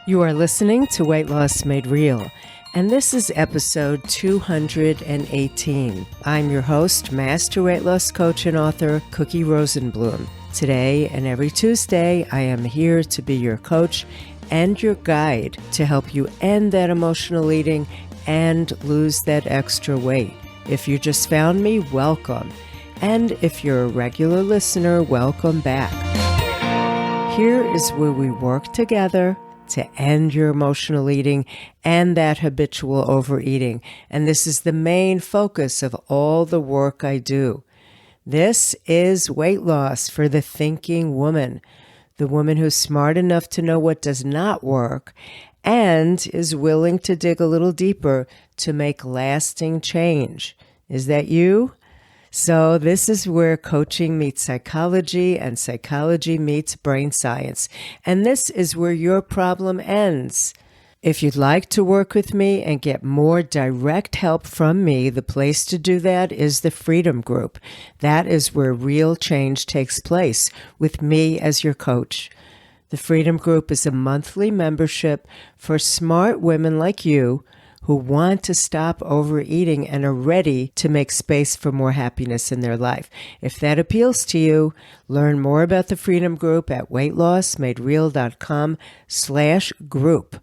You are listening to Weight Loss Made Real, and this is episode 218. I'm your host, Master Weight Loss Coach and author, Cookie Rosenblum. Today and every Tuesday, I am here to be your coach and your guide to help you end that emotional eating and lose that extra weight. If you just found me, welcome. And if you're a regular listener, welcome back. Here is where we work together to end your emotional eating and that habitual overeating. And this is the main focus of all the work I do. This is weight loss for the thinking woman, the woman who's smart enough to know what does not work and is willing to dig a little deeper to make lasting change. Is that you? So this is where coaching meets psychology and psychology meets brain science. And this is where your problem ends. If you'd like to work with me and get more direct help from me, the place to do that is the Freedom Group. That is where real change takes place with me as your coach. The Freedom Group is a monthly membership for smart women like you who want to stop overeating and are ready to make space for more happiness in their life. If that appeals to you, learn more about the Freedom Group at weightlossmadereal.com/group.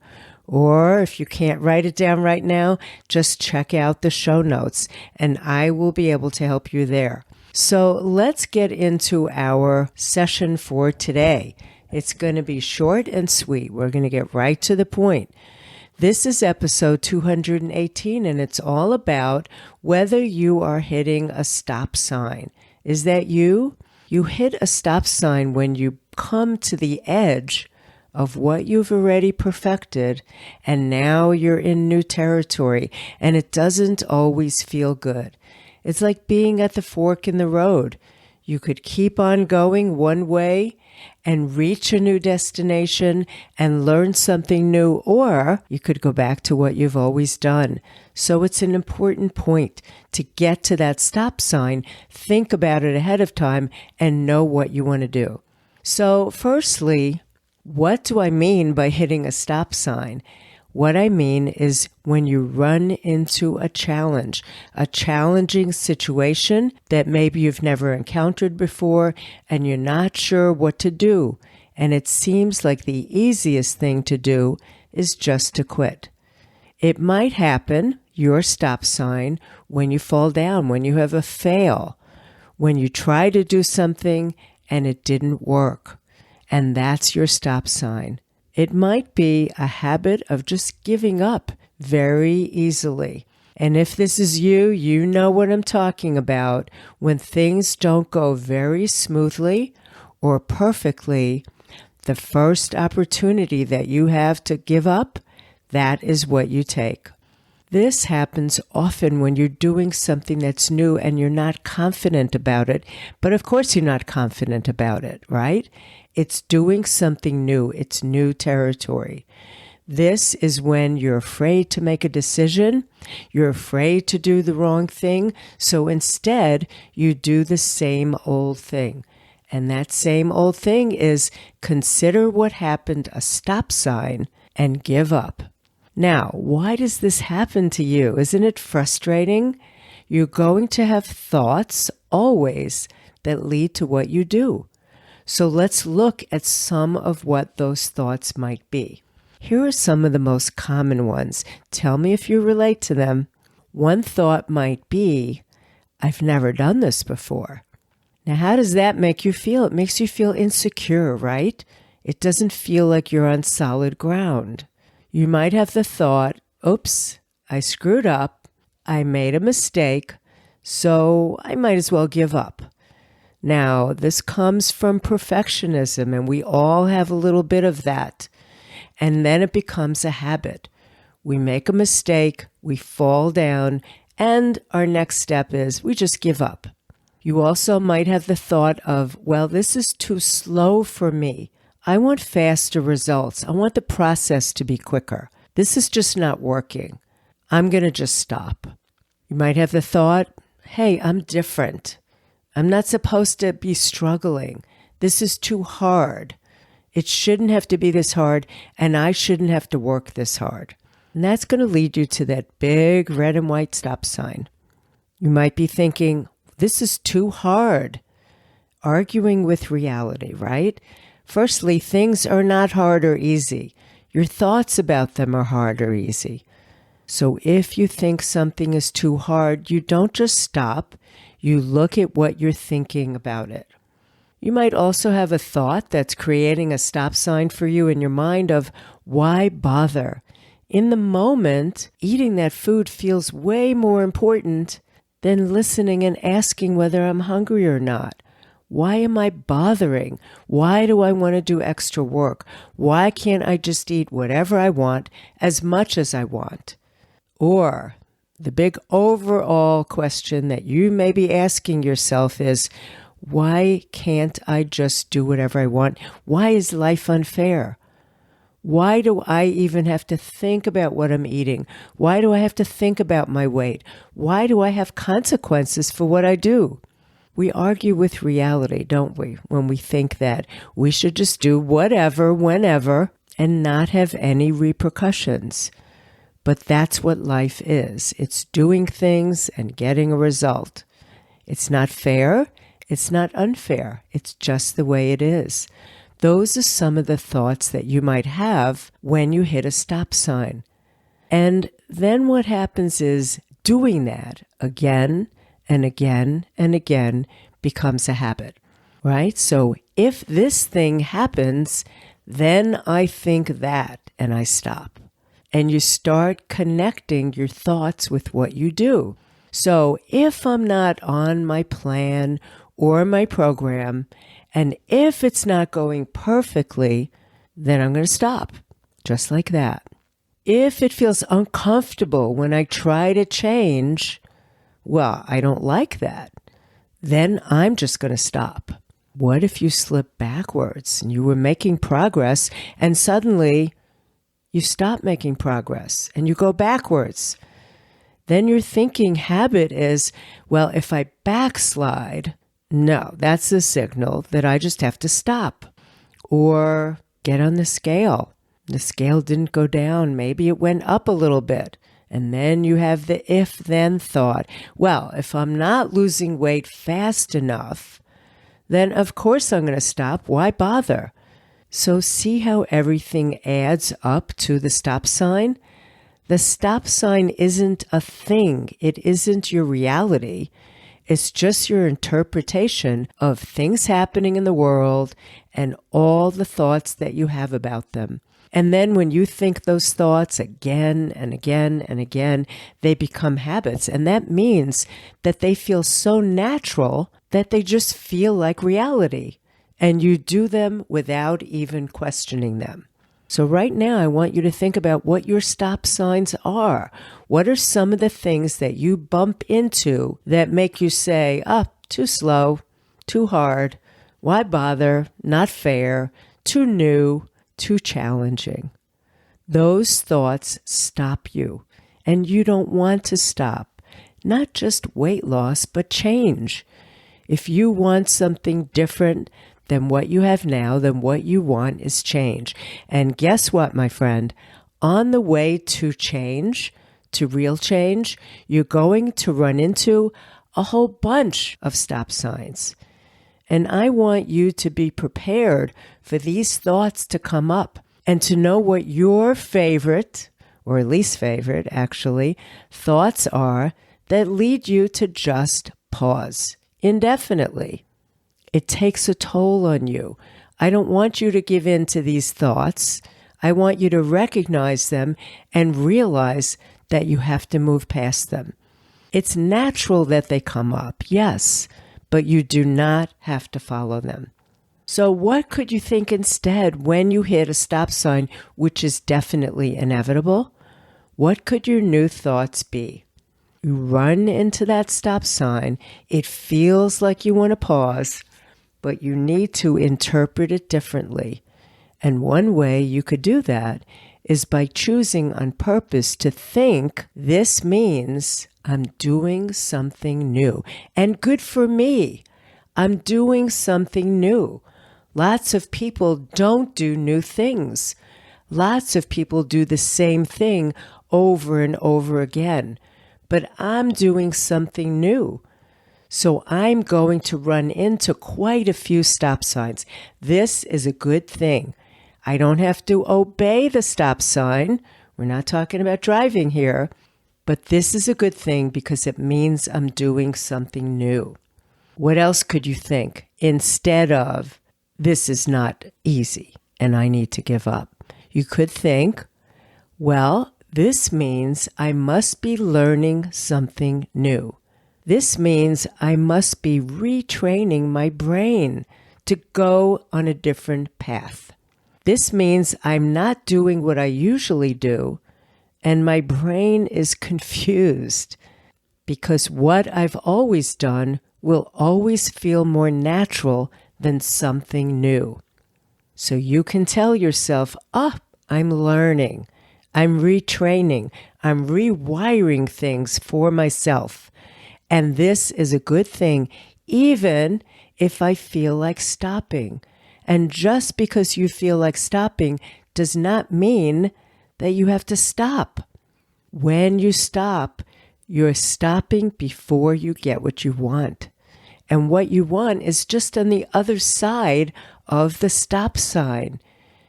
Or if you can't write it down right now, just check out the show notes and I will be able to help you there. So let's get into our session for today. It's going to be short and sweet. We're going to get right to the point. This is episode 218, and it's all about whether you are hitting a stop sign. Is that you? You hit a stop sign when you come to the edge of what you've already perfected, and now you're in new territory, and it doesn't always feel good. It's like being at the fork in the road. You could keep on going one way and reach a new destination and learn something new, or you could go back to what you've always done. So it's an important point to get to that stop sign, think about it ahead of time, and know what you want to do. So firstly, what do I mean by hitting a stop sign? What I mean is when you run into a challenge, a challenging situation that maybe you've never encountered before and you're not sure what to do. And it seems like the easiest thing to do is just to quit. It might happen, your stop sign, when you fall down, when you have a fail, when you try to do something and it didn't work. And that's your stop sign. It might be a habit of just giving up very easily. And if this is you, you know what I'm talking about. When things don't go very smoothly or perfectly, the first opportunity that you have to give up, that is what you take. This happens often when you're doing something that's new and you're not confident about it. But of course you're not confident about it, right? It's doing something new. It's new territory. This is when you're afraid to make a decision. You're afraid to do the wrong thing. So instead, you do the same old thing. And that same old thing is consider what happened a stop sign and give up. Now, why does this happen to you? Isn't it frustrating? You're going to have thoughts always that lead to what you do. So let's look at some of what those thoughts might be. Here are some of the most common ones. Tell me if you relate to them. One thought might be, I've never done this before. Now, how does that make you feel? It makes you feel insecure, right? It doesn't feel like you're on solid ground. You might have the thought, oops, I screwed up. I made a mistake, so I might as well give up. Now, this comes from perfectionism, and we all have a little bit of that. And then it becomes a habit. We make a mistake, we fall down, and our next step is we just give up. You also might have the thought of, well, this is too slow for me. I want faster results. I want the process to be quicker. This is just not working. I'm going to just stop. You might have the thought, hey, I'm different. I'm not supposed to be struggling. This is too hard. It shouldn't have to be this hard, and I shouldn't have to work this hard. And that's going to lead you to that big red and white stop sign. You might be thinking, this is too hard. Arguing with reality, right? Firstly, things are not hard or easy. Your thoughts about them are hard or easy. So if you think something is too hard, you don't just stop. You look at what you're thinking about it. You might also have a thought that's creating a stop sign for you in your mind of, why bother? In the moment, eating that food feels way more important than listening and asking whether I'm hungry or not. Why am I bothering? Why do I want to do extra work? Why can't I just eat whatever I want as much as I want? Or the big overall question that you may be asking yourself is, why can't I just do whatever I want? Why is life unfair? Why do I even have to think about what I'm eating? Why do I have to think about my weight? Why do I have consequences for what I do? We argue with reality, don't we, when we think that we should just do whatever, whenever, and not have any repercussions. But that's what life is. It's doing things and getting a result. It's not fair. It's not unfair. It's just the way it is. Those are some of the thoughts that you might have when you hit a stop sign. And then what happens is doing that again and again and again becomes a habit, right? So if this thing happens, then I think that and I stop. And you start connecting your thoughts with what you do. So if I'm not on my plan or my program, and if it's not going perfectly, then I'm going to stop, just like that. If it feels uncomfortable when I try to change, well, I don't like that, then I'm just going to stop. What if you slip backwards and you were making progress and suddenly you stop making progress and you go backwards? Then your thinking habit is, well, if I backslide, no, that's a signal that I just have to stop or get on the scale. The scale didn't go down. Maybe it went up a little bit. And then you have the if-then thought. Well, if I'm not losing weight fast enough, then of course I'm going to stop. Why bother? So see how everything adds up to the stop sign? The stop sign isn't a thing. It isn't your reality. It's just your interpretation of things happening in the world and all the thoughts that you have about them. And then when you think those thoughts again and again and again, they become habits. And that means that they feel so natural that they just feel like reality. And you do them without even questioning them. So right now, I want you to think about what your stop signs are. What are some of the things that you bump into that make you say, too slow, too hard, why bother, not fair, too new, too challenging? Those thoughts stop you, and you don't want to stop. Not just weight loss, but change. If you want something different than what you have now, then what you want is change. And guess what, my friend? On the way to change, to real change, you're going to run into a whole bunch of stop signs. And I want you to be prepared for these thoughts to come up and to know what your favorite, or least favorite actually, thoughts are that lead you to just pause indefinitely. It takes a toll on you. I don't want you to give in to these thoughts. I want you to recognize them and realize that you have to move past them. It's natural that they come up, yes, but you do not have to follow them. So what could you think instead when you hit a stop sign, which is definitely inevitable? What could your new thoughts be? You run into that stop sign. It feels like you want to pause, but you need to interpret it differently. And one way you could do that is by choosing on purpose to think this means I'm doing something new. And good for me. I'm doing something new. Lots of people don't do new things. Lots of people do the same thing over and over again. But I'm doing something new. So I'm going to run into quite a few stop signs. This is a good thing. I don't have to obey the stop sign. We're not talking about driving here. But this is a good thing because it means I'm doing something new. What else could you think instead of, this is not easy and I need to give up? You could think, well, this means I must be learning something new. This means I must be retraining my brain to go on a different path. This means I'm not doing what I usually do, and my brain is confused because what I've always done will always feel more natural than something new. So you can tell yourself, I'm learning, I'm retraining, I'm rewiring things for myself. And this is a good thing, even if I feel like stopping. And just because you feel like stopping does not mean that you have to stop. When you stop, you're stopping before you get what you want. And what you want is just on the other side of the stop sign.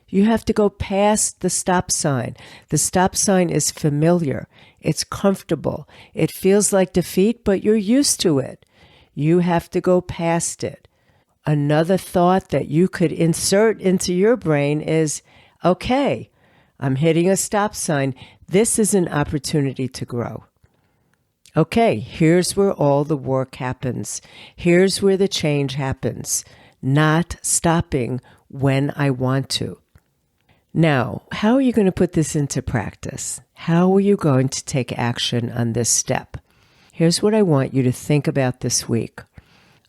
You have to go past the stop sign. The stop sign is familiar. It's comfortable. It feels like defeat, but you're used to it. You have to go past it. Another thought that you could insert into your brain is, okay, I'm hitting a stop sign. This is an opportunity to grow. Okay, here's where all the work happens. Here's where the change happens. Not stopping when I want to. Now, how are you going to put this into practice? How are you going to take action on this step? Here's what I want you to think about this week.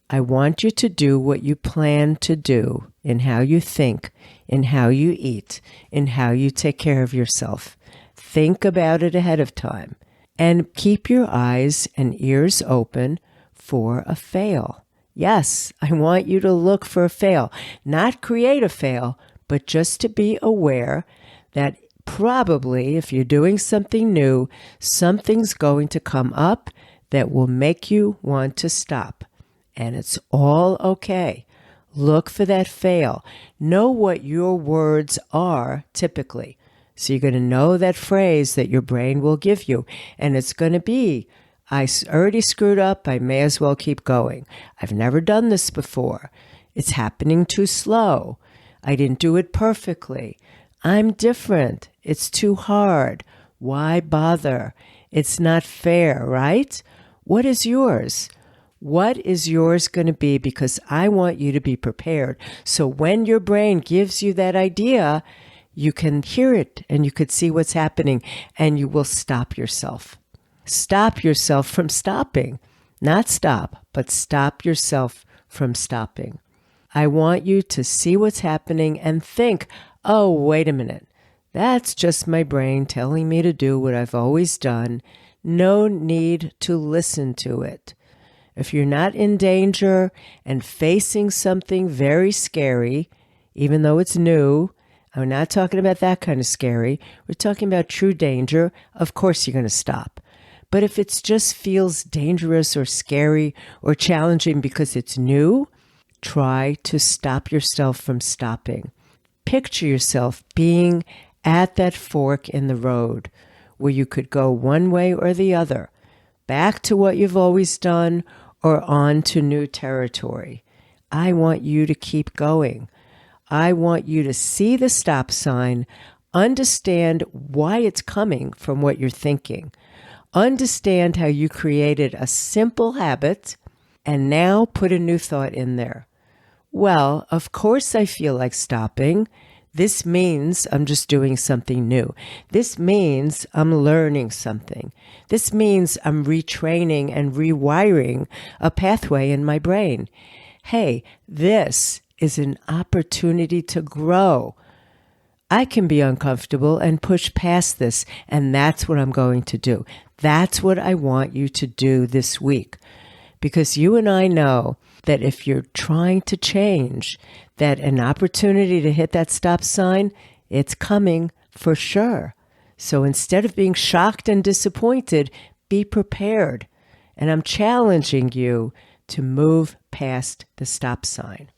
I want you to do what you plan to do in how you think, in how you eat, in how you take care of yourself. Think about it ahead of time and keep your eyes and ears open for a fail. Yes, I want you to look for a fail, not create a fail, but just to be aware that probably if you're doing something new, something's going to come up that will make you want to stop. And it's all okay. Look for that fail. Know what your words are typically. So you're going to know that phrase that your brain will give you. And it's going to be, I already screwed up. I may as well keep going. I've never done this before. It's happening too slow. I didn't do it perfectly. I'm different. It's too hard. Why bother? It's not fair, right? What is yours? What is yours going to be? Because I want you to be prepared. So when your brain gives you that idea, you can hear it and you could see what's happening and you will stop yourself. Stop yourself from stopping. Not stop, but stop yourself from stopping. I want you to see what's happening and think, oh, wait a minute. That's just my brain telling me to do what I've always done. No need to listen to it. If you're not in danger and facing something very scary, even though it's new, I'm not talking about that kind of scary. We're talking about true danger. Of course you're going to stop. But if it just feels dangerous or scary or challenging because it's new, try to stop yourself from stopping. Picture yourself being at that fork in the road where you could go one way or the other, back to what you've always done or on to new territory. I want you to keep going. I want you to see the stop sign, understand why it's coming from what you're thinking, understand how you created a simple habit, and now put a new thought in there. Well, of course I feel like stopping. This means I'm just doing something new. This means I'm learning something. This means I'm retraining and rewiring a pathway in my brain. Hey, this is an opportunity to grow. I can be uncomfortable and push past this, and that's what I'm going to do. That's what I want you to do this week. because you and I know that if you're trying to change, that an opportunity to hit that stop sign, it's coming for sure. So instead of being shocked and disappointed, be prepared. And I'm challenging you to move past the stop sign.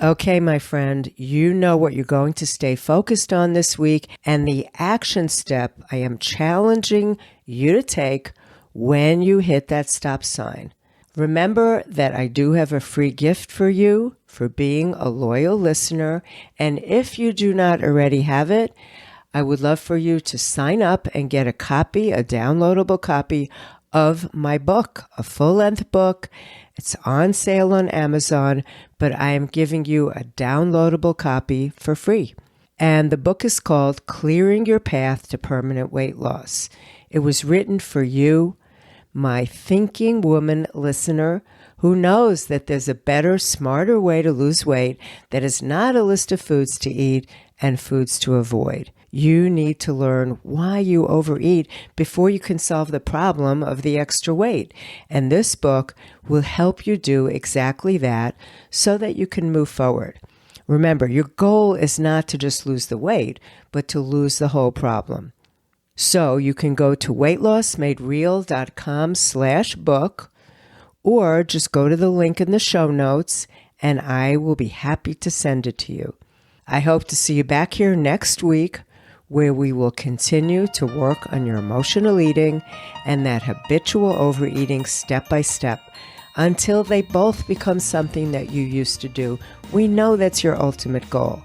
Okay, my friend, you know what you're going to stay focused on this week, and the action step I am challenging you to take when you hit that stop sign. Remember that I do have a free gift for you for being a loyal listener, and if you do not already have it, I would love for you to sign up and get a copy, a downloadable copy of my book, a full-length book. It's on sale on Amazon, but I am giving you a downloadable copy for free. And the book is called Clearing Your Path to Permanent Weight Loss. It was written for you, my thinking woman listener, who knows that there's a better, smarter way to lose weight that is not a list of foods to eat and foods to avoid. You need to learn why you overeat before you can solve the problem of the extra weight. And this book will help you do exactly that so that you can move forward. Remember, your goal is not to just lose the weight, but to lose the whole problem. So you can go to weightlossmadereal.com/book, or just go to the link in the show notes and I will be happy to send it to you. I hope to see you back here next week, where we will continue to work on your emotional eating and that habitual overeating step by step until they both become something that you used to do. We know that's your ultimate goal.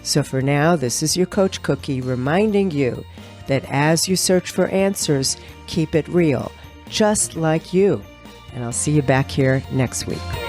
So for now, this is your Coach Cookie reminding you that as you search for answers, keep it real, just like you. And I'll see you back here next week.